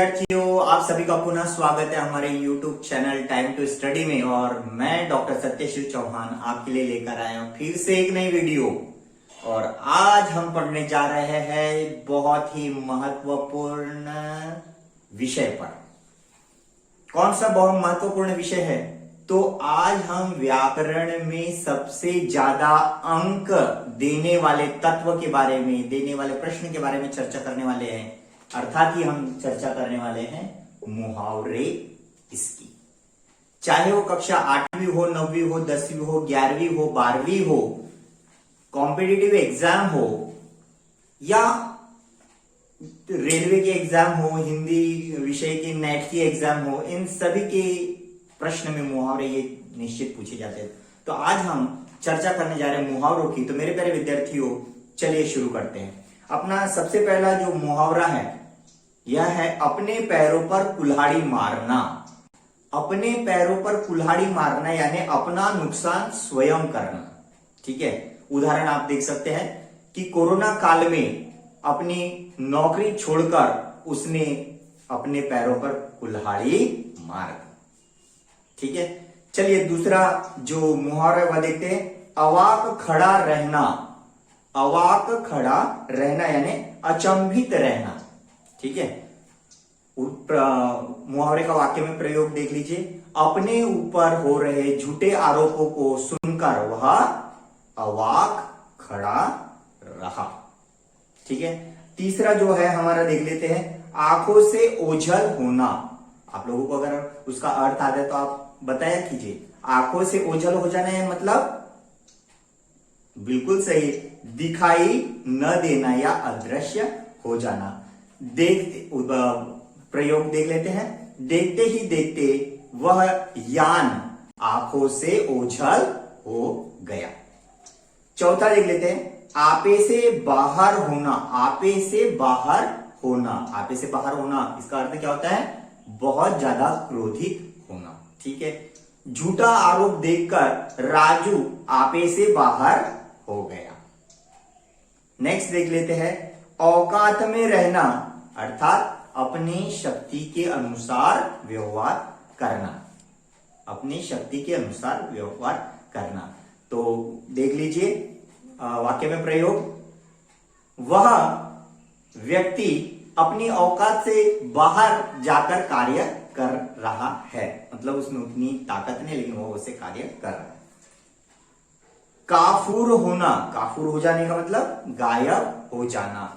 विद्यार्थियों, आप सभी का पुनः स्वागत है हमारे YouTube channel Time to Study में। और मैं डॉक्टर सत्यशिव चौहान आपके लिए लेकर आया हूं फिर से एक नई वीडियो। और आज हम पढ़ने जा रहे हैं बहुत ही महत्वपूर्ण विषय पर। कौन सा बहुत महत्वपूर्ण विषय है? तो आज हम व्याकरण में सबसे ज्यादा अंक देने वाले तत्व के बारे में, देने वाले प्रश्न के बारे में चर्चा करने वाले हैं। अर्थात ही हम चर्चा करने वाले हैं मुहावरे इसकी। चाहे वो कक्षा 8वीं हो, 9वीं हो, 10वीं हो, 11वीं हो, 12वीं हो, कॉम्पिटिटिव एग्जाम हो या रेलवे के एग्जाम हो, हिंदी विषय के नेट की एग्जाम हो, इन सभी के प्रश्न में मुहावरे ये निश्चित पूछे जाते हैं। तो आज हम चर्चा करने जा रहे हैं मुहावरों की। तो मेरे प्यारे विद्यार्थियों, चलिए शुरू करते हैं। अपना सबसे पहला जो मुहावरा है यह है अपने पैरों पर कुल्हाड़ी मारना। अपने पैरों पर कुल्हाड़ी मारना यानी अपना नुकसान स्वयं करना। ठीक है, उदाहरण आप देख सकते हैं कि कोरोना काल में अपनी नौकरी छोड़कर उसने अपने पैरों पर कुल्हाड़ी मार दी। ठीक है, चलिए दूसरा जो मुहावरा वह देखते हैं, अवाक खड़ा रहना। अवाक खड़ा रहना यानी अचंभित रहना। ठीक है, मुहावरे का वाक्य में प्रयोग देख लीजिए। अपने ऊपर हो रहे झूठे आरोपों को सुनकर वह अवाक खड़ा रहा। ठीक है, तीसरा जो है हमारा देख लेते हैं, आंखों से ओझल होना। आप लोगों को अगर उसका अर्थ आ जाए तो आप बताया कीजिए। आंखों से ओझल हो जाना है मतलब बिल्कुल सही, दिखाई न देना या अदृश्य हो जाना। प्रयोग देख लेते हैं। देखते ही देखते वह यान आंखों से ओझल हो गया। चौथा देख लेते हैं, आपे से बाहर होना। आपे से बाहर होना, आपे से बाहर होना इसका अर्थ क्या होता है? बहुत ज्यादा क्रोधित होना। ठीक है, झूठा आरोप देखकर राजू आपे से बाहर हो गया। नेक्स्ट देख लेते हैं, औकात में रहना अर्थात अपनी शक्ति के अनुसार व्यवहार करना। अपनी शक्ति के अनुसार व्यवहार करना। तो देख लीजिए वाक्य में प्रयोग, वह व्यक्ति अपनी औकात से बाहर जाकर कार्य कर रहा है। मतलब उसमें उतनी ताकत नहीं, लेकिन वो उसे कार्य कर रहा है। काफूर होना, काफूर हो जाने का मतलब गायब हो जाना।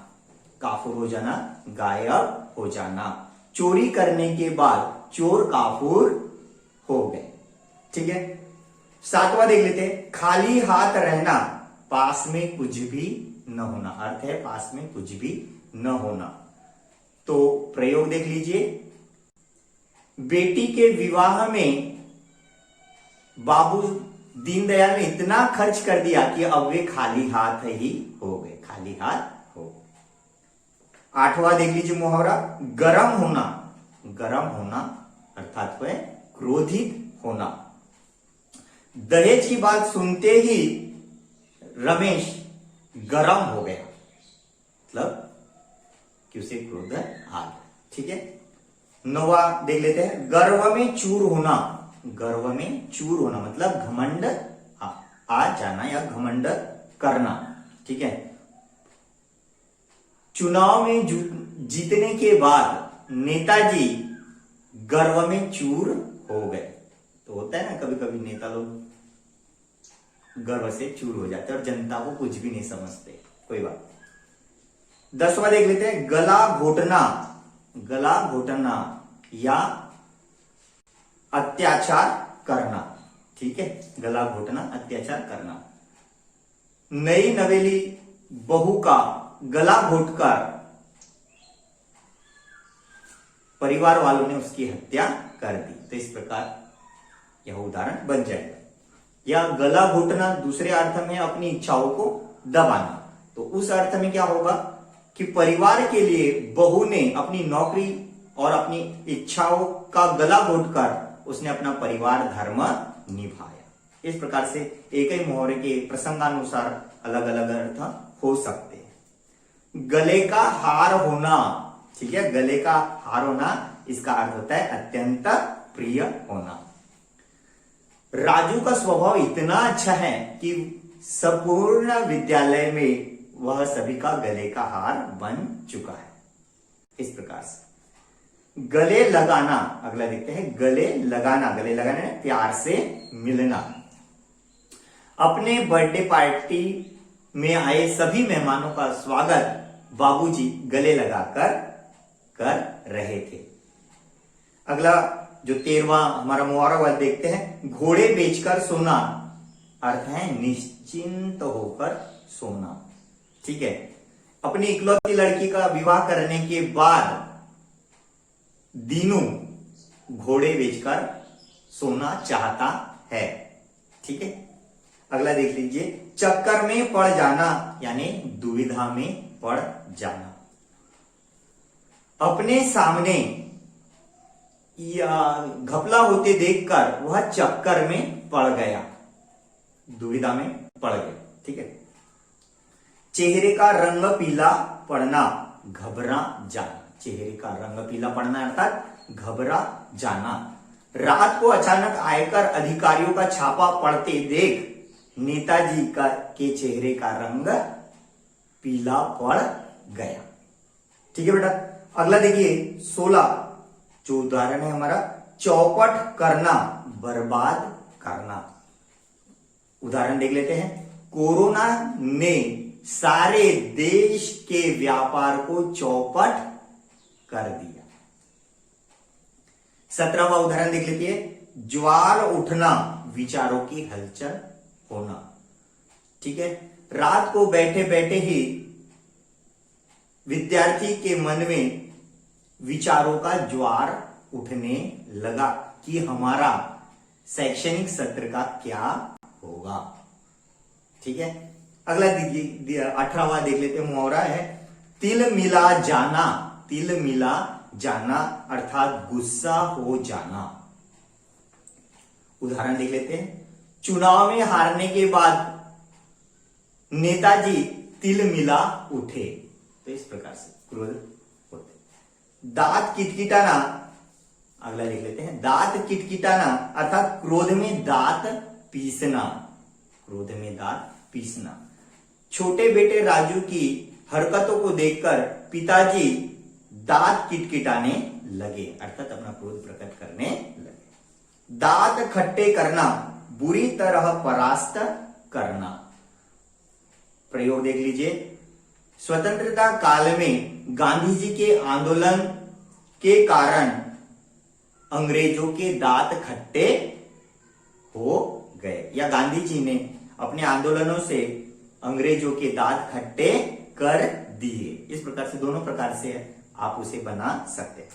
काफूर हो जाना, गायब हो जाना। चोरी करने के बाद चोर काफूर हो गए। ठीक है, सातवां देख लेते हैं, खाली हाथ रहना, पास में कुछ भी न होना। अर्थ है पास में कुछ भी न होना। तो प्रयोग देख लीजिए, बेटी के विवाह में बाबू दीनदयाल ने इतना खर्च कर दिया कि अब वे खाली हाथ ही हो गए। खाली हाथ हो। आठवां देख लीजिए मुहावरा, गरम होना। गरम होना अर्थात वह क्रोधित होना। दहेज की बात सुनते ही रमेश गरम हो गया। मतलब कि उसे क्रोध आ गया। ठीक है, नौवां देख लेते हैं, गर्व में चूर होना। गर्व में चूर होना मतलब घमंड आ जाना या घमंड करना। ठीक है, चुनाव में जीतने के बाद नेताजी गर्व में चूर हो गए। तो होता है ना कभी कभी नेता लोग गर्व से चूर हो जाते हैं और जनता को कुछ भी नहीं समझते। कोई बात। 10वां देख लेते हैं, गला घोटना। गला घोटना या अत्याचार करना। ठीक है, गला घोटना, अत्याचार करना। नई नवेली बहू का गला घोटकर परिवार वालों ने उसकी हत्या कर दी। तो इस प्रकार यह उदाहरण बन जाएगा। या गला घोटना दूसरे अर्थ में अपनी इच्छाओं को दबाना। तो उस अर्थ में क्या होगा कि परिवार के लिए बहू ने अपनी नौकरी और अपनी इच्छाओं का गला घोटकर उसने अपना परिवार धर्म निभाया। इस प्रकार से एक ही मुहावरे के प्रसंगानुसार अलग अलग अर्थ हो सकते हैं। गले का हार होना ठीक है, गले का हार होना इसका अर्थ होता है अत्यंत प्रिय होना। राजू का स्वभाव इतना अच्छा है कि संपूर्ण विद्यालय में वह सभी का गले का हार बन चुका है। इस प्रकार से गले लगाना, अगला देखते हैं गले लगाना। गले लगाना प्यार से मिलना। अपने बर्थडे पार्टी में आए सभी मेहमानों का स्वागत बाबूजी गले लगाकर कर रहे थे। अगला जो 13वां हमारा मुहावरा वाला देखते हैं, घोड़े बेचकर सोना, अर्थ है निश्चिंत होकर सोना। ठीक है, अपनी इकलौती लड़की का विवाह करने के बाद दीनू घोड़े बेचकर सोना चाहता है। ठीक है, अगला देख लीजिए, चक्कर में पड़ जाना यानी दुविधा में पड़ जाना। अपने सामने या घपला होते देखकर वह चक्कर में पड़ गया, दुविधा में पड़ गया। ठीक है, चेहरे का रंग पीला पड़ना, घबरा जाना। चेहरे का रंग पीला पड़ना अर्थात घबरा जाना। रात को अचानक आयकर अधिकारियों का छापा पड़ते देख नेताजी के चेहरे का रंग पीला पड़ गया। ठीक है बेटा, अगला देखिए 16 जो उदाहरण है हमारा, चौपट करना, बर्बाद करना। उदाहरण देख लेते हैं, कोरोना ने सारे देश के व्यापार को चौपट कर दिया। 17वां उदाहरण देख लेते हैं, ज्वार उठना, विचारों की हलचल होना। ठीक है, रात को बैठे बैठे ही विद्यार्थी के मन में विचारों का ज्वार उठने लगा कि हमारा शैक्षणिक सत्र का क्या होगा। ठीक है, अगला 18वां देख लेते हैं, मुहावरा है तिल मिला जाना। तिल मिला जाना अर्थात गुस्सा हो जाना। उदाहरण देख लेते हैं, चुनाव में हारने के बाद नेताजी तिल मिला उठे। तो इस प्रकार से क्रोध होते। दांत किटकिटाना, अगला देख लेते हैं, दांत किटकिटाना अर्थात क्रोध में दांत पीसना। क्रोध में दांत पीसना। छोटे बेटे राजू की हरकतों को देखकर पिताजी दांत किटकिटाने लगे, अर्थात अपना क्रोध प्रकट करने लगे। दांत खट्टे करना, बुरी तरह परास्त करना। प्रयोग देख लीजिए, स्वतंत्रता काल में गांधी जी के आंदोलन के कारण अंग्रेजों के दांत खट्टे हो गए, या गांधी जी ने अपने आंदोलनों से अंग्रेजों के दांत खट्टे कर दिए। इस प्रकार से दोनों प्रकार से आप उसे बना सकते हैं।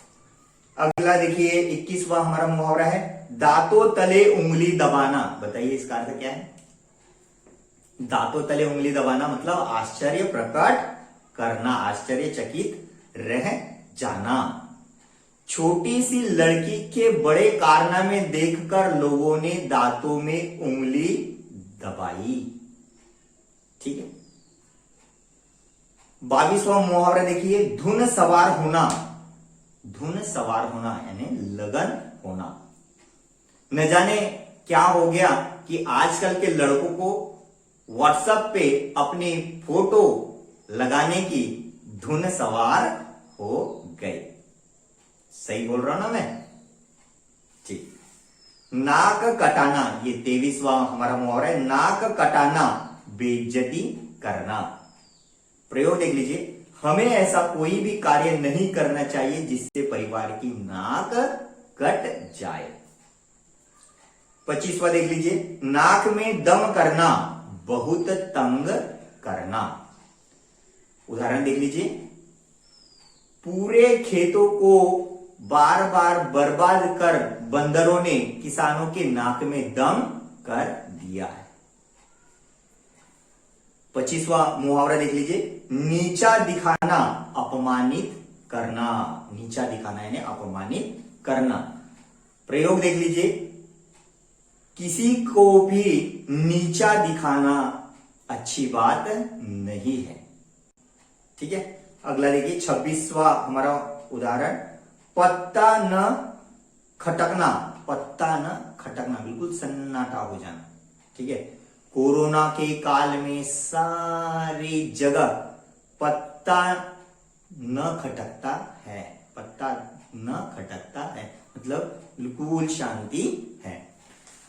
अगला देखिए 21वां हमारा मुहावरा है, दांतों तले उंगली दबाना। बताइए इसका अर्थ क्या है? दांतों तले उंगली दबाना मतलब आश्चर्य प्रकट करना, आश्चर्यचकित रह जाना। छोटी सी लड़की के बड़े कारनामे देखकर लोगों ने दांतों में उंगली दबाई। ठीक है, 22वां मुहावरा देखिए, धुन सवार होना। धुन सवार होना यानी लगन होना। न जाने क्या हो गया कि आजकल के लड़कों को व्हाट्सएप पे अपनी फोटो लगाने की धुन सवार हो गई। सही बोल रहा हूं ना मैं? ठीक। नाक कटाना, ये 23वां हमारा मुहावरा है, नाक कटाना, बेइज्जती करना। प्रयोग देख लीजिए, हमें ऐसा कोई भी कार्य नहीं करना चाहिए जिससे परिवार की नाक कट जाए। 25वां देख लीजिए, नाक में दम करना, बहुत तंग करना। उदाहरण देख लीजिए, पूरे खेतों को बार बार बर्बाद कर बंदरों ने किसानों के नाक में दम कर दिया है। 25वां मुहावरा देख लीजिए, नीचा दिखाना, अपमानित करना। नीचा दिखाना यानी अपमानित करना। प्रयोग देख लीजिए, किसी को भी नीचा दिखाना अच्छी बात नहीं है। ठीक है, अगला देखिए 26वां हमारा उदाहरण, पत्ता न खटकना, पत्ता न खटकना, बिल्कुल सन्नाटा हो जाना। ठीक है, कोरोना के काल में सारी जगह पत्ता न खटकता है, पत्ता न खटकता है, मतलब बिल्कुल शांति है।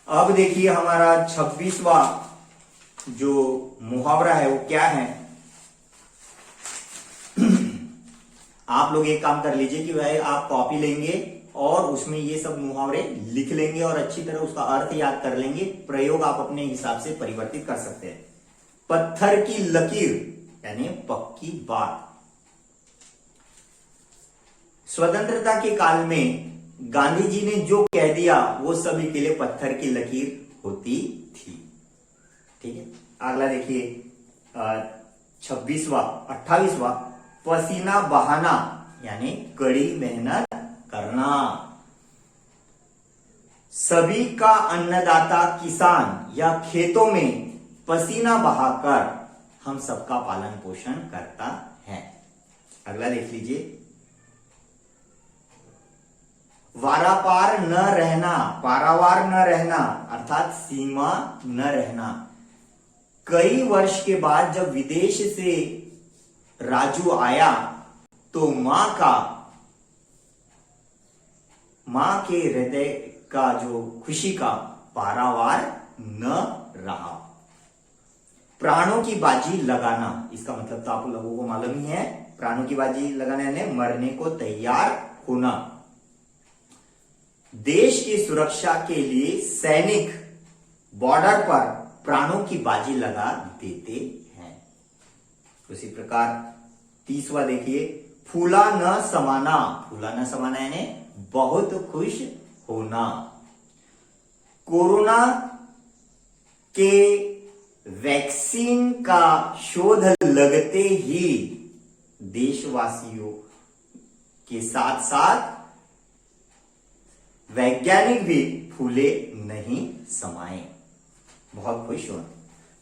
अब देखिए हमारा 26वां जो मुहावरा है वो क्या है। आप लोग एक काम कर लीजिए कि भाई आप कॉपी लेंगे और उसमें ये सब मुहावरे लिख लेंगे और अच्छी तरह उसका अर्थ याद कर लेंगे। प्रयोग आप अपने हिसाब से परिवर्तित कर सकते हैं। पत्थर की लकीर यानी पक्की बात। स्वतंत्रता के काल में गांधी जी ने जो कह दिया वो सभी के लिए पत्थर की लकीर होती थी। ठीक है, अगला देखिए 28वां, पसीना बहाना यानी कड़ी मेहनत करना। सभी का अन्नदाता किसान या खेतों में पसीना बहाकर हम सबका पालन पोषण करता है। अगला देख लीजिए, वारापार न रहना, पारावार न रहना अर्थात सीमा न रहना। कई वर्ष के बाद जब विदेश से राजू आया तो मां के हृदय का जो खुशी का पारावार न रहा। प्राणों की बाजी लगाना, इसका मतलब तो आप लोगों को मालूम ही है। प्राणों की बाजी लगाना यानी मरने को तैयार होना। देश की सुरक्षा के लिए सैनिक बॉर्डर पर प्राणों की बाजी लगा देते हैं। उसी प्रकार 30वां देखिए, फूला न समाना, फूला न समाना यानी बहुत खुश होना। कोरोना के वैक्सीन का शोध लगते ही देशवासियों के साथ साथ वैज्ञानिक भी फूले नहीं समाये, बहुत खुश होना।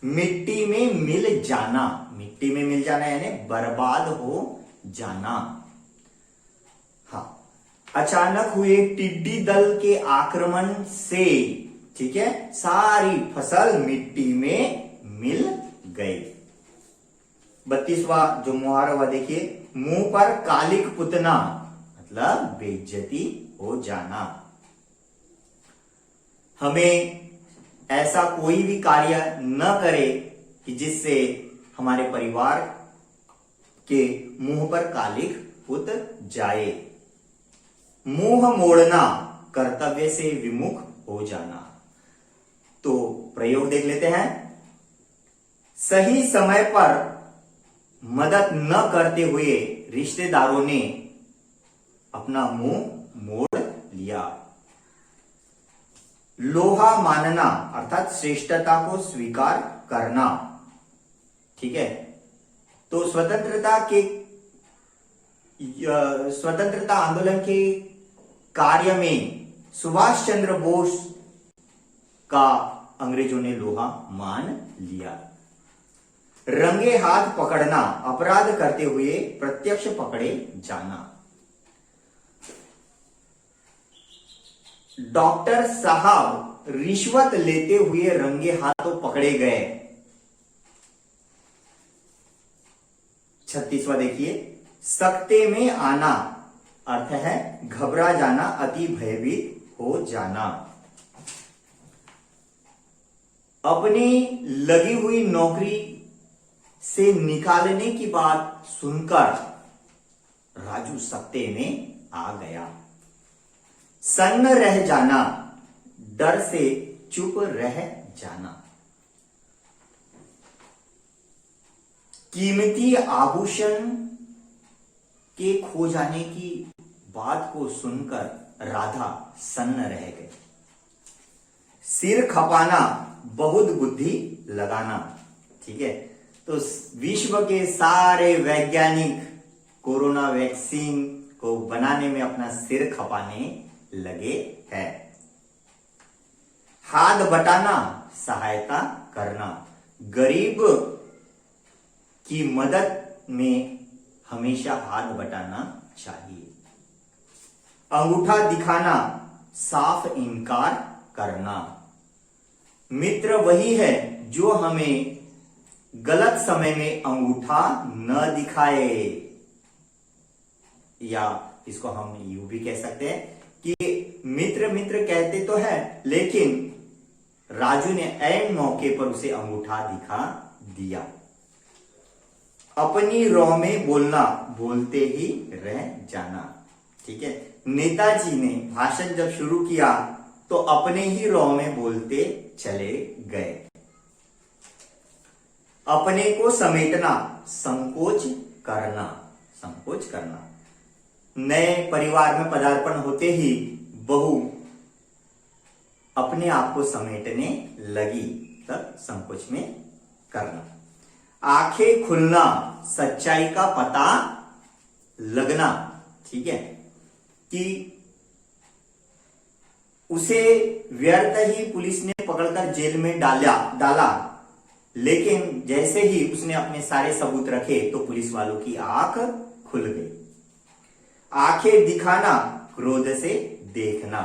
मिट्टी में मिल जाना, मिट्टी में मिल जाना यानी बर्बाद हो जाना। हाँ, अचानक हुए टिड्डी दल के आक्रमण से, ठीक है, सारी फसल मिट्टी में मिल गई। 32वां जो मुहावरा देखिए, मुंह पर कालिक पुतना मतलब बेइज्जती हो जाना। हमें ऐसा कोई भी कार्य न करे कि जिससे हमारे परिवार के मुंह पर कालिक पुत जाए। मुंह मोड़ना, कर्तव्य से विमुख हो जाना। तो प्रयोग देख लेते हैं। सही समय पर मदद न करते हुए रिश्तेदारों ने अपना मुंह मोड़ लिया। लोहा मानना अर्थात श्रेष्ठता को स्वीकार करना। ठीक है, तो स्वतंत्रता आंदोलन के कार्य में सुभाष चंद्र बोस का अंग्रेजों ने लोहा मान लिया। रंगे हाथ पकड़ना, अपराध करते हुए प्रत्यक्ष पकड़े जाना। डॉक्टर साहब रिश्वत लेते हुए रंगे हाथों पकड़े गए। 36वां देखिए, सकते में आना अर्थ है घबरा जाना, अति भयभीत हो जाना। अपनी लगी हुई नौकरी से निकालने की बात सुनकर राजू सकते में आ गया। सन्न रह जाना, डर से चुप रह जाना। कीमती आभूषण के खो जाने की बात को सुनकर राधा सन्न रह गई। सिर खपाना, बहुत बुद्धि लगाना। ठीक है, तो विश्व के सारे वैज्ञानिक कोरोना वैक्सीन को बनाने में अपना सिर खपाने लगे हैं। हाथ बटाना, सहायता करना। गरीब की मदद में हमेशा हाथ बटाना चाहिए। अंगूठा दिखाना, साफ इनकार करना। मित्र वही है जो हमें गलत समय में अंगूठा न दिखाए, या इसको हम यूं भी कह सकते हैं कि मित्र मित्र कहते तो है, लेकिन राजू ने ऐन मौके पर उसे अंगूठा दिखा दिया। अपनी रौ में बोलना, बोलते ही रह जाना। ठीक है, नेताजी ने भाषण जब शुरू किया तो अपने ही रौ में बोलते चले गए। अपने को समेटना, संकोच करना, संकोच करना। नए परिवार में पदार्पण होते ही बहू अपने आप को समेटने लगी, तब संकोच में करना। आंखें खुलना, सच्चाई का पता लगना। ठीक है, कि उसे व्यर्थ ही पुलिस ने पकड़कर जेल में डाला, लेकिन जैसे ही उसने अपने सारे सबूत रखे तो पुलिस वालों की आंख खुल गई। आंखें दिखाना, क्रोध से देखना।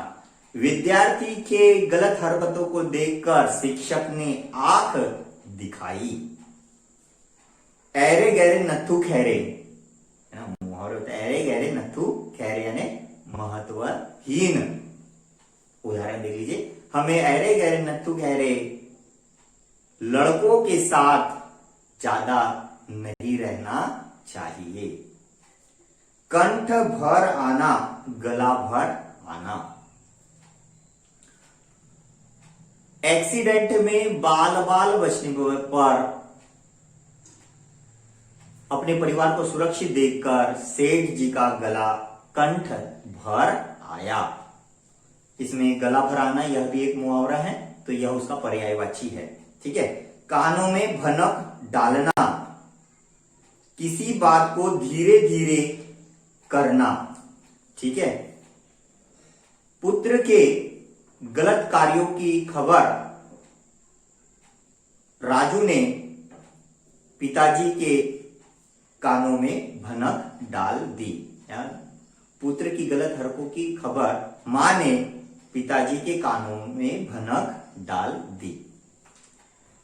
विद्यार्थी के गलत हरकतों को देखकर शिक्षक ने आंख दिखाई। ऐरे गहरे नथु खैरे, है ना, मुहावरा होता है, ऐरे गहरे नथु खैरे यानी महत्वहीन। उदाहरण देख लीजिए, हमें ऐरे गहरे नथु खैरे लड़कों के साथ ज्यादा नहीं रहना चाहिए। कंठ भर आना, गला भर आना। एक्सीडेंट में बाल बाल बचने पर अपने परिवार को सुरक्षित देखकर सेठ जी का गला कंठ भर आया। इसमें गला भर आना यह भी एक मुहावरा है, तो यह उसका पर्यायवाची है। ठीक है, कानों में भनक डालना, किसी बात को धीरे धीरे करना। ठीक है, पुत्र के गलत कार्यों की खबर राजू ने पिताजी के कानों में भनक डाल दी। पुत्र की गलत हरकतों की खबर मां ने पिताजी के कानों में भनक डाल दी।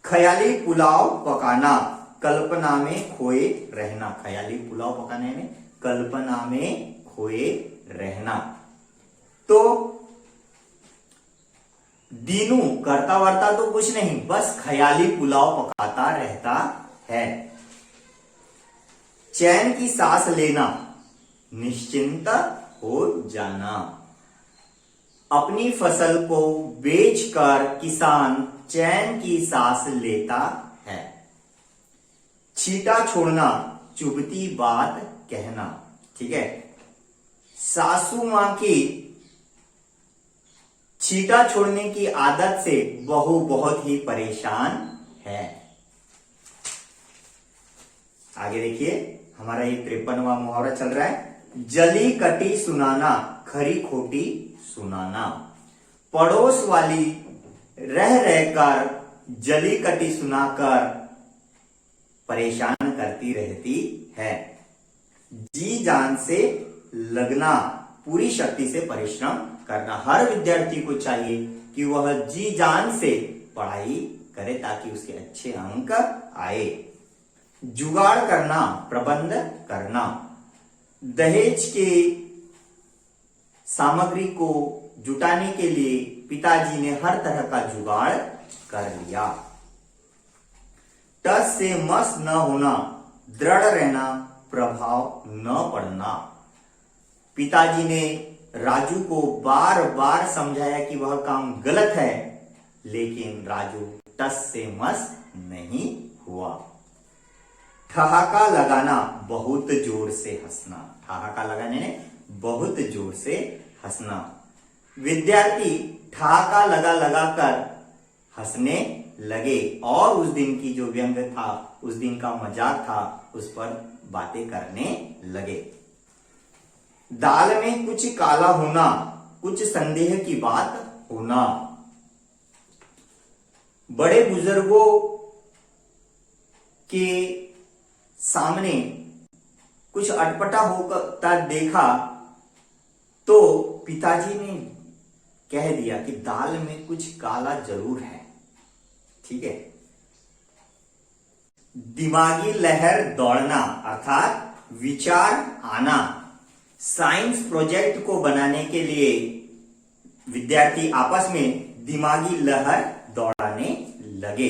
ख्याली पुलाव पकाना, कल्पना में खोए रहना। ख्याली पुलाव पकाने में कल्पना में खोए रहना। तो दीनू करता वर्ता तो कुछ नहीं, बस ख्याली पुलाव पकाता रहता है। चैन की सांस लेना, निश्चिंत हो जाना। अपनी फसल को बेचकर किसान चैन की सांस लेता है। छीटा छोड़ना, चुभती बात कहना। ठीक है, सासू मां की छीटा छोड़ने की आदत से बहू बहुत ही परेशान है। आगे देखिए, हमारा ये 53वां मुहावरा चल रहा है। जली कटी सुनाना, खरी खोटी सुनाना। पड़ोस वाली रह रहकर जली कटी सुनाकर परेशान करती रहती है। जी जान से लगना, पूरी शक्ति से परिश्रम करना। हर विद्यार्थी को चाहिए कि वह जी जान से पढ़ाई करे ताकि उसके अच्छे अंक आए। जुगाड़ करना, प्रबंध करना। दहेज के सामग्री को जुटाने के लिए पिताजी ने हर तरह का जुगाड़ कर लिया। टस से मस न होना, दृढ़ रहना, प्रभाव न पड़ना। पिताजी ने राजू को बार बार समझाया कि वह काम गलत है, लेकिन राजू टस से मस नहीं हुआ। ठहाका लगाना, बहुत जोर से हंसना। ठहाका लगाने ने बहुत जोर से हंसना। विद्यार्थी ठहाका लगा लगाकर हंसने लगे और उस दिन की जो व्यंग था, उस दिन का मजाक था, उस पर बातें करने लगे। दाल में कुछ काला होना, कुछ संदेह की बात होना। बड़े बुजुर्गों के सामने कुछ अटपटा होकर देखा तो पिताजी ने कह दिया कि दाल में कुछ काला जरूर है। ठीक है। दिमागी लहर दौड़ना अर्थात विचार आना। साइंस प्रोजेक्ट को बनाने के लिए विद्यार्थी आपस में दिमागी लहर दौड़ाने लगे।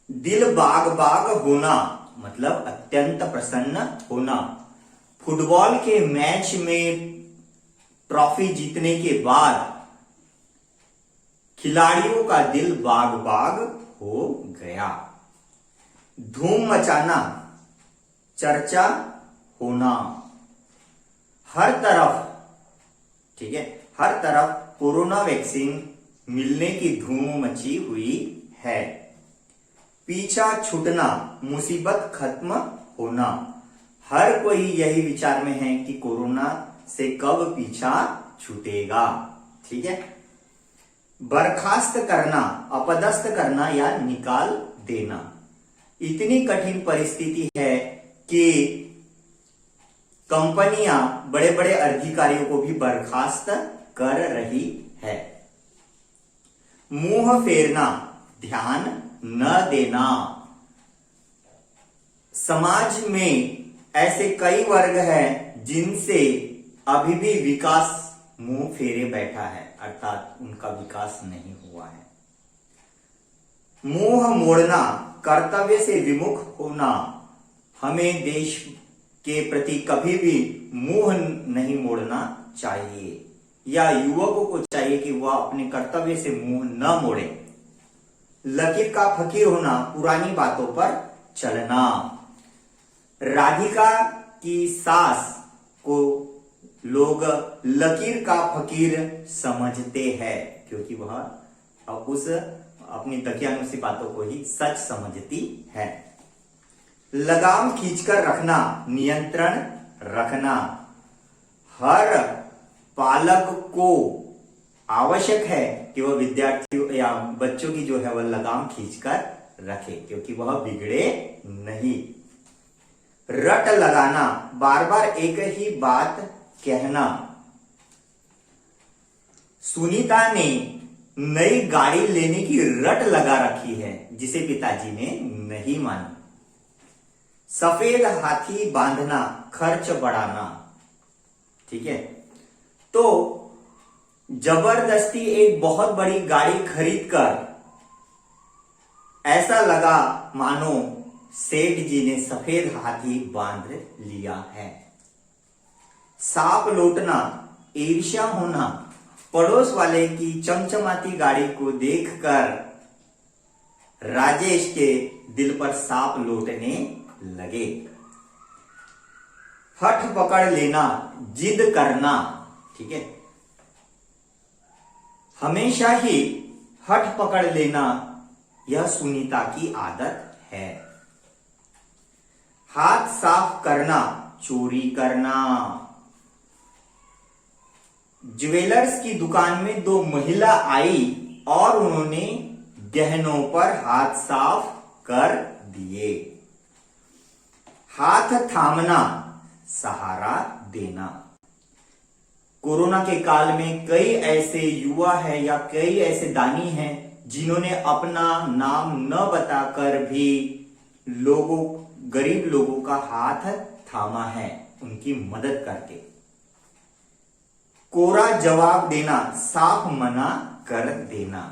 दिल बाग बाग होना मतलब अत्यंत प्रसन्न होना। फुटबॉल के मैच में ट्रॉफी जीतने के बाद खिलाड़ियों का दिल बाग बाग हो गया। धूम मचाना, चर्चा होना। हर तरफ, ठीक है, हर तरफ कोरोना वैक्सीन मिलने की धूम मची हुई है। पीछा छूटना, मुसीबत खत्म होना। हर कोई यही विचार में है कि कोरोना से कब पीछा छूटेगा। ठीक है। बर्खास्त करना, अपदस्थ करना या निकाल देना। इतनी कठिन परिस्थिति है कि कंपनियां बड़े बड़े अधिकारियों को भी बर्खास्त कर रही है। मुंह फेरना, ध्यान न देना। समाज में ऐसे कई वर्ग हैं जिनसे अभी भी विकास मुंह फेरे बैठा है, अर्थात उनका विकास नहीं हुआ है। मुंह मोड़ना, कर्तव्य से विमुख होना। हमें देश के प्रति कभी भी मुंह नहीं मोड़ना चाहिए, या युवकों को चाहिए कि वह अपने कर्तव्य से मुंह न मोड़े। लकीर का फकीर होना, पुरानी बातों पर चलना। राधिका की सास को लोग लकीर का फकीर समझते हैं, क्योंकि वह उस अपनी दकियानुसी बातों को ही सच समझती है। लगाम खींचकर रखना, नियंत्रण रखना। हर पालक को आवश्यक है कि वह विद्यार्थियों या बच्चों की जो है वह लगाम खींचकर रखे, क्योंकि वह बिगड़े नहीं। रट लगाना, बार बार एक ही बात कहना। सुनीता ने नई गाड़ी लेने की रट लगा रखी है, जिसे पिताजी ने नहीं मानी। सफेद हाथी बांधना, खर्च बढ़ाना। ठीक है। तो जबरदस्ती एक बहुत बड़ी गाड़ी खरीदकर ऐसा लगा मानो सेठ जी ने सफेद हाथी बांध लिया है। सांप लौटना, ईर्ष्या होना। पड़ोस वाले की चमचमाती गाड़ी को देखकर राजेश के दिल पर सांप लौटने लगे। हठ पकड़ लेना, जिद करना। ठीक है। हमेशा ही हठ पकड़ लेना यह सुनीता की आदत है। हाथ साफ करना, चोरी करना। ज्वेलर्स की दुकान में दो महिला आई और उन्होंने गहनों पर हाथ साफ कर दिए। हाथ थामना, सहारा देना। कोरोना के काल में कई ऐसे युवा हैं या कई ऐसे दानी हैं जिन्होंने अपना नाम न बताकर भी गरीब लोगों का हाथ थामा है, उनकी मदद करके। कोरा जवाब देना, साफ मना कर देना।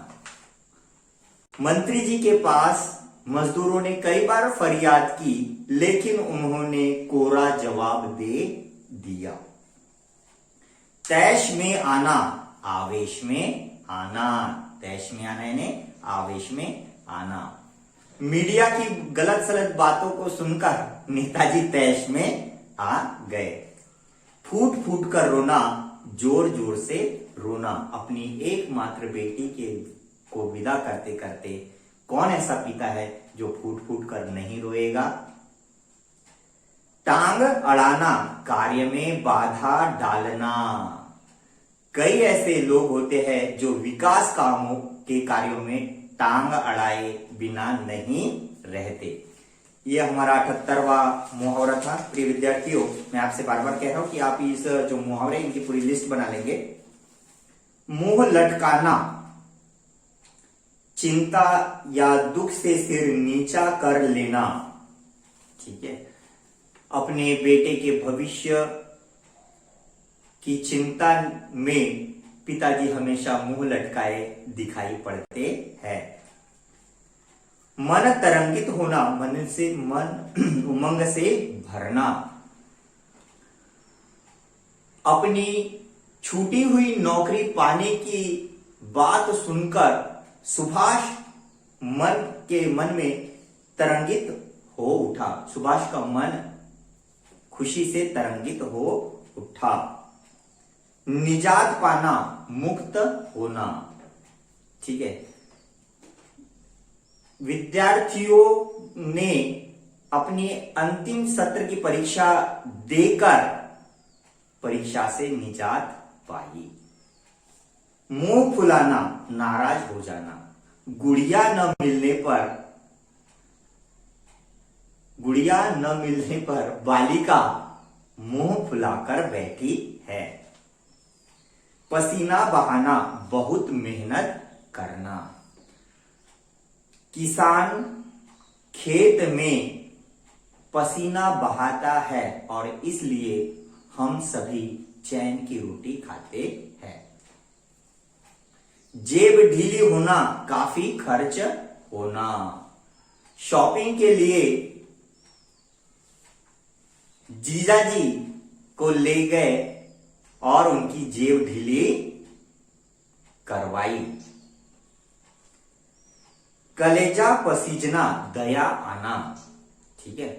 मंत्री जी के पास मजदूरों ने कई बार फरियाद की, लेकिन उन्होंने कोरा जवाब दे दिया। तैश में आना, आवेश में आना। तैश में आना यानी आवेश में आना। मीडिया की गलत सलत बातों को सुनकर नेताजी तैश में आ गए। फूट फूट कर रोना, जोर जोर से रोना। अपनी एकमात्र बेटी को विदा करते करते कौन ऐसा पिता है जो फूट फूट कर नहीं रोएगा। टांग अड़ाना, कार्य में बाधा डालना। कई ऐसे लोग होते हैं जो विकास कामों के कार्यों में टांग अड़ाए बिना नहीं रहते। ये हमारा 78वां मुहावरा था। प्रिय विद्यार्थियों, मैं आपसे बार बार कह रहा हूं कि आप इस जो मुहावरे इनकी पूरी लिस्ट बना लेंगे। मुंह लटकाना, चिंता या दुख से सिर नीचा कर लेना। ठीक है, अपने बेटे के भविष्य की चिंता में पिताजी हमेशा मुंह लटकाए दिखाई पड़ते हैं। मन तरंगित होना, मन उमंग से भरना। अपनी छूटी हुई नौकरी पाने की बात सुनकर सुभाष मन में तरंगित हो उठा। सुभाष का मन खुशी से तरंगित हो उठा। निजात पाना, मुक्त होना। ठीक है, विद्यार्थियों ने अपनी अंतिम सत्र की परीक्षा देकर परीक्षा से निजात पाई। मुंह फुलाना, नाराज हो जाना। गुड़िया न मिलने पर बालिका मुंह फुलाकर बैठी है। पसीना बहाना, बहुत मेहनत करना। किसान खेत में पसीना बहाता है और इसलिए हम सभी चैन की रोटी खाते हैं। जेब ढीली होना, काफी खर्च होना। शॉपिंग के लिए जीजाजी को ले गए और उनकी जेब ढीली करवाई। कलेजा पसीजना, दया आना। ठीक है,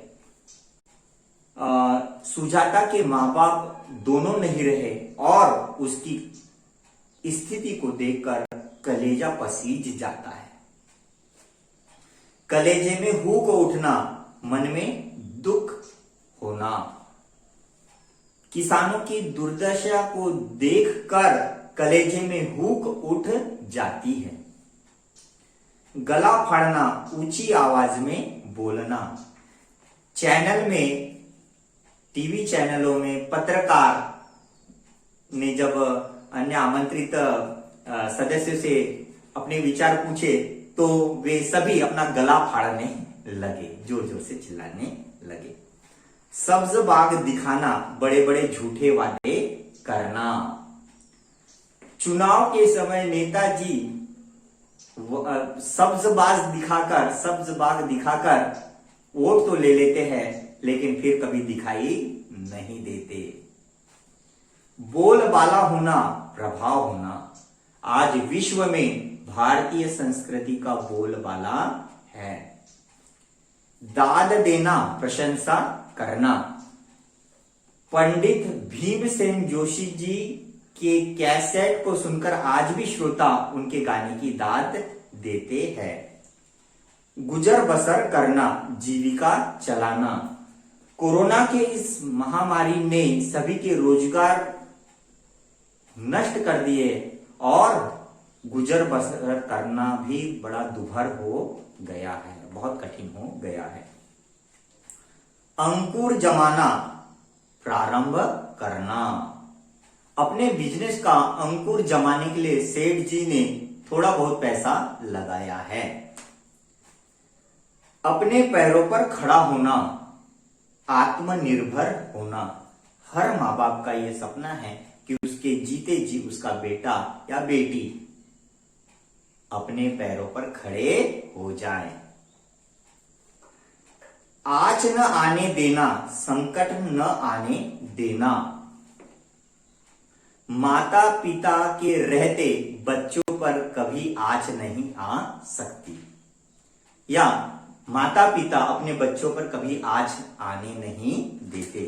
सुजाता के मां बाप दोनों नहीं रहे और उसकी स्थिति को देखकर कलेजा पसीज जाता है। कलेजे में हुक उठना, मन में दुख होना। किसानों की दुर्दशा को देखकर कलेजे में हुक उठ जाती है। गला फाड़ना, ऊंची आवाज में बोलना। चैनल में, टीवी चैनलों में पत्रकार ने जब अन्य आमंत्रित सदस्यों से अपने विचार पूछे तो वे सभी अपना गला फाड़ने लगे, जोर जोर से चिल्लाने लगे। सब्ज बाग दिखाना, बड़े बड़े झूठे वादे करना। चुनाव के समय नेताजी सब्ज बाग दिखाकर वोट तो ले लेते हैं लेकिन फिर कभी दिखाई नहीं देते। बोलबाला होना, प्रभाव होना। आज विश्व में भारतीय संस्कृति का बोलबाला है। दाद देना, प्रशंसा करना। पंडित भीमसेन जोशी जी के कैसेट को सुनकर आज भी श्रोता उनके गाने की दाद देते हैं। गुजर बसर करना, जीविका चलाना। कोरोना के इस महामारी ने सभी के रोजगार नष्ट कर दिए और गुजर बसर करना भी बड़ा दुभर हो गया है, बहुत कठिन हो गया है। अंकुर जमाना, प्रारंभ करना। अपने बिजनेस का अंकुर जमाने के लिए सेठ जी ने थोड़ा बहुत पैसा लगाया है। अपने पैरों पर खड़ा होना, आत्मनिर्भर होना। हर माँ बाप का यह सपना है कि उसके जीते जी उसका बेटा या बेटी अपने पैरों पर खड़े हो जाए। आँच न आने देना, संकट न आने देना। माता पिता के रहते बच्चों पर कभी आँच नहीं आ सकती, या माता पिता अपने बच्चों पर कभी आँच आने नहीं देते।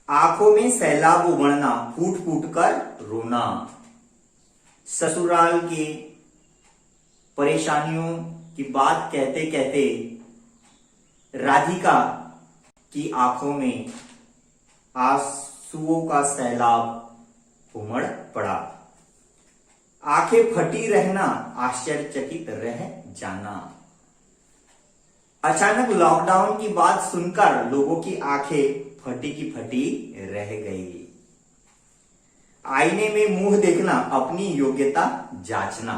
आंखों में सैलाब उमड़ना, फूट फूट कर रोना। ससुराल की परेशानियों की बात कहते कहते राधिका की आंखों में आंसुओं का सैलाब उमड़ पड़ा। आंखें फटी रहना, आश्चर्यचकित रह जाना। अचानक लॉकडाउन की बात सुनकर लोगों की आंखें फटी की फटी रह गई। आईने में मुंह देखना, अपनी योग्यता जांचना।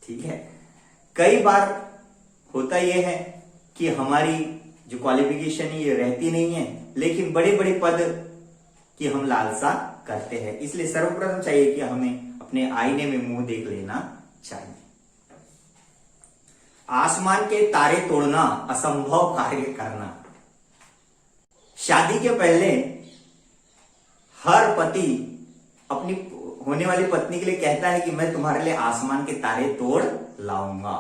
ठीक है, कई बार होता यह है कि हमारी जो क्वालिफिकेशन है ये रहती नहीं है, लेकिन बड़े बड़े पद की हम लालसा करते हैं। इसलिए सर्वप्रथम चाहिए कि हमें अपने आईने में मुंह देख लेना चाहिए। आसमान के तारे तोड़ना, असंभव कार्य करना। शादी के पहले हर पति अपनी होने वाली पत्नी के लिए कहता है कि मैं तुम्हारे लिए आसमान के तारे तोड़ लाऊंगा।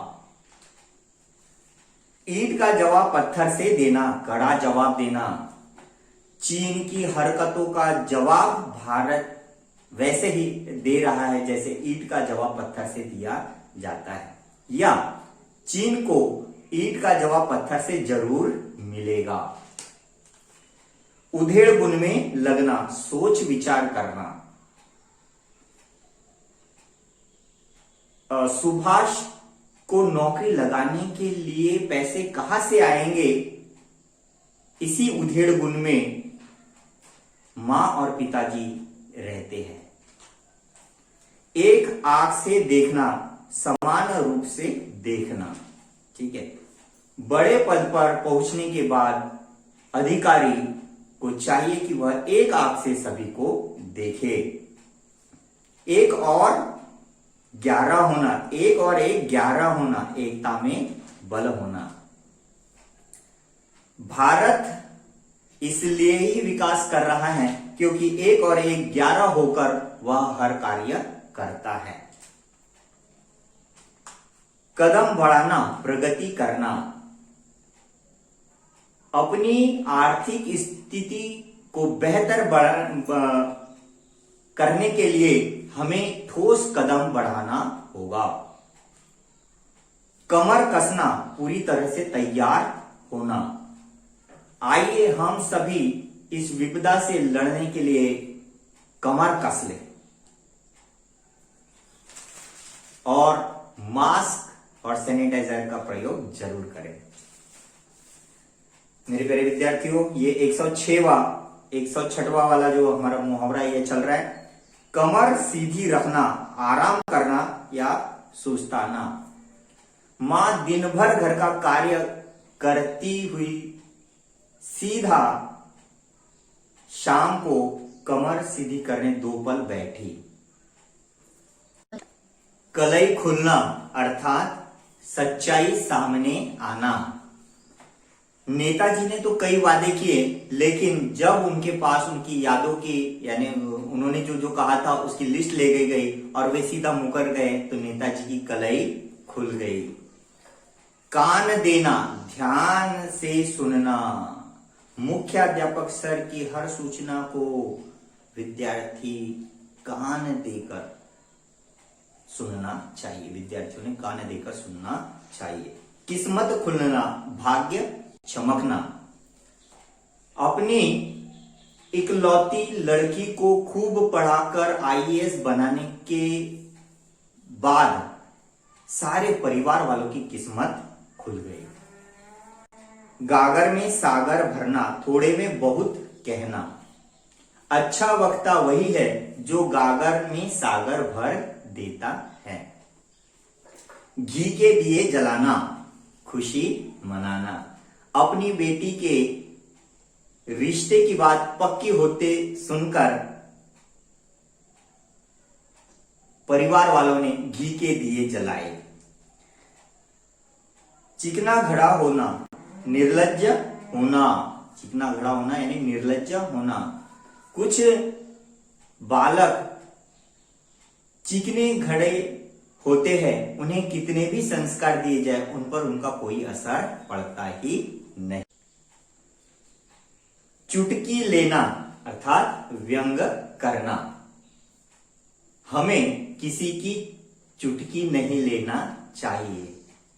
ईंट का जवाब पत्थर से देना, कड़ा जवाब देना। चीन की हरकतों का जवाब भारत वैसे ही दे रहा है जैसे ईंट का जवाब पत्थर से दिया जाता है, या चीन को ईंट का जवाब पत्थर से जरूर मिलेगा। उधेड़ बुन में लगना, सोच विचार करना। सुभाष को नौकरी लगाने के लिए पैसे कहां से आएंगे, इसी उधेड़ बुन में मां और पिताजी रहते हैं। एक आंख से देखना, समान रूप से देखना। ठीक है, बड़े पद पर पहुंचने के बाद अधिकारी को चाहिए कि वह एक आंख से सभी को देखे। एक और 11 होना, एक और एक 11 होना, एकता में बल होना। भारत इसलिए ही विकास कर रहा है क्योंकि एक और एक 11 होकर वह हर कार्य करता है। कदम बढ़ाना, प्रगति करना। अपनी आर्थिक स्थिति को बेहतर करने के लिए हमें ठोस कदम बढ़ाना होगा। कमर कसना, पूरी तरह से तैयार होना। आइए हम सभी इस विपदा से लड़ने के लिए कमर कस लें और मास्क और सैनिटाइजर का प्रयोग जरूर करें। मेरे प्यारे विद्यार्थियों, ये 106वां वाला जो हमारा मुहावरा ये चल रहा है। कमर सीधी रखना, आराम करना या सुस्ताना। मां दिन भर घर का कार्य करती हुई सीधा शाम को कमर सीधी करने 2 पल बैठी। कलई खुलना अर्थात सच्चाई सामने आना। नेताजी ने तो कई वादे किए, लेकिन जब उनके पास उनकी यादों की यानी उन्होंने जो कहा था उसकी लिस्ट ले गई और वे सीधा मुकर गए तो नेताजी की कलई खुल गई। कान देना, ध्यान से सुनना। मुख्याध्यापक सर की हर सूचना को विद्यार्थी कान देकर सुनना चाहिए। विद्यार्थियों ने कान देकर सुनना चाहिए। किस्मत खुलना, भाग्य चमकना। अपनी इकलौती लड़की को खूब पढ़ाकर आईएएस बनाने के बाद सारे परिवार वालों की किस्मत खुल गई। गागर में सागर भरना, थोड़े में बहुत कहना। अच्छा वक्ता वही है जो गागर में सागर भर देता है। घी के दिए जलाना, खुशी मनाना। अपनी बेटी के रिश्ते की बात पक्की होते सुनकर परिवार वालों ने घी के दिए जलाए। चिकना घड़ा होना, निर्लज्ज होना। चिकना घड़ा होना यानी निर्लज्ज होना। कुछ बालक चिकने घड़े होते हैं, उन्हें कितने भी संस्कार दिए जाए उन पर उनका कोई असर पड़ता ही नहीं। चुटकी लेना अर्थात व्यंग करना। हमें किसी की चुटकी नहीं लेना चाहिए,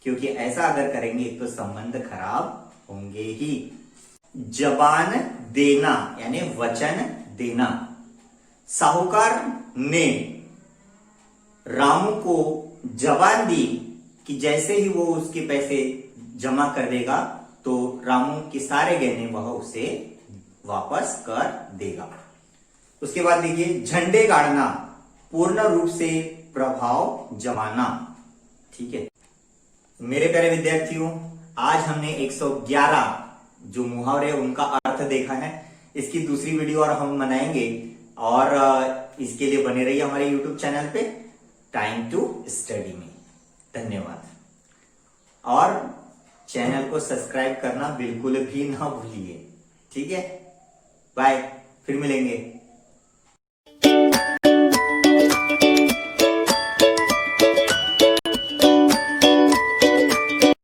क्योंकि ऐसा अगर करेंगे तो संबंध खराब होंगे ही। जबान देना यानी वचन देना। साहूकार ने रामू को जबान दी कि जैसे ही वो उसके पैसे जमा कर देगा तो रामू के सारे गहने वह उसे वापस कर देगा। उसके बाद देखिए झंडे गाड़ना, पूर्ण रूप से प्रभाव जमाना। ठीक है मेरे प्यारे विद्यार्थियों, आज हमने 111 जो मुहावरे उनका अर्थ देखा है। इसकी दूसरी वीडियो और हम बनाएंगे और इसके लिए बने रहिए हमारे YouTube चैनल पे टाइम टू स्टडी में। धन्यवाद। और चैनल को सब्सक्राइब करना बिल्कुल भी ना भूलिए। ठीक है, बाय, फिर मिलेंगे।